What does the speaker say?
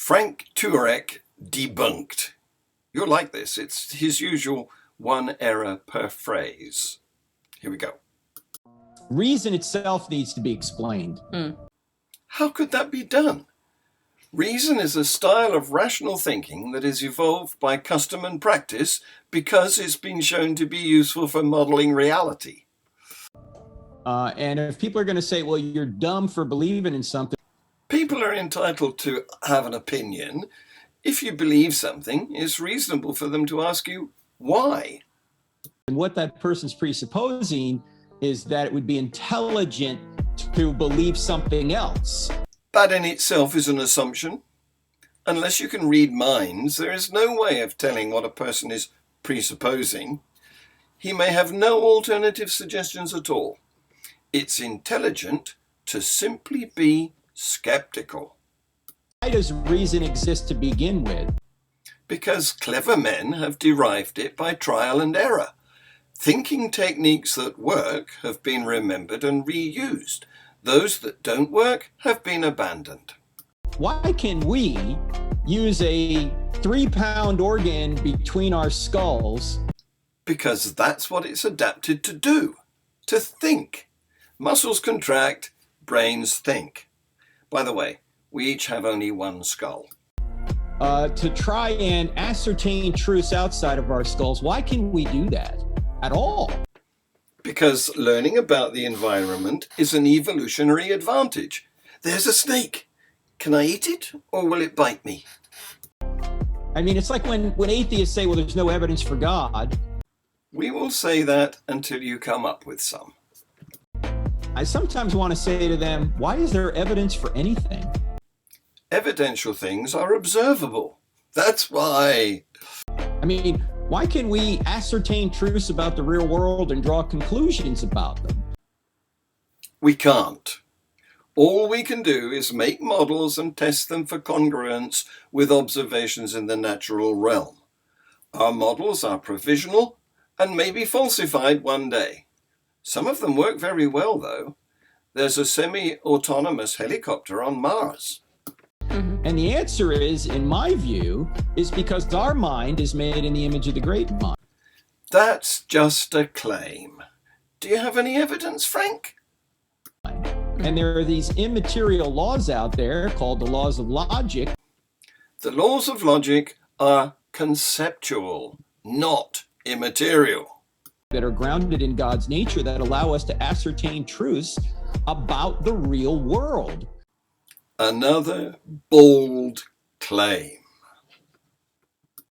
Frank Turek debunked. You'll like this. It's his usual one error per phrase. Here we go. Reason itself needs to be explained. How could that be done? Reason is a style of rational thinking that is evolved by custom and practice because it's been shown to be useful for modeling reality. And if people are going to say, well, you're dumb for believing in something. People are entitled to have an opinion. If you believe something, it's reasonable for them to ask you why. And what that person's presupposing is that it would be intelligent to believe something else. That in itself is an assumption. Unless you can read minds, there is no way of telling what a person is presupposing. He may have no alternative suggestions at all. It's intelligent to simply be skeptical. Why does reason exist to begin with? Because clever men have derived it by trial and error. Thinking techniques that work have been remembered and reused. Those that don't work have been abandoned. Why can we use a 3-pound organ between our skulls? Because that's what it's adapted to do, to think. Muscles contract, brains think. By the way, we each have only one skull. To try and ascertain truths outside of our skulls. Why can we do that at all? Because learning about the environment is an evolutionary advantage. There's a snake. Can I eat it or will it bite me? I mean, it's like when atheists say, well, there's no evidence for God. We will say that until you come up with some. I sometimes want to say to them, why is there evidence for anything? Evidential things are observable. That's why. I mean, why can we ascertain truths about the real world and draw conclusions about them? We can't. All we can do is make models and test them for congruence with observations in the natural realm. Our models are provisional and may be falsified one day. Some of them work very well, though. There's a semi-autonomous helicopter on Mars. And the answer is, in my view, is because our mind is made in the image of the great mind. That's just a claim. Do you have any evidence, Frank? And there are these immaterial laws out there called the laws of logic. The laws of logic are conceptual, not immaterial. That are grounded in God's nature that allow us to ascertain truths about the real world. Another bold claim.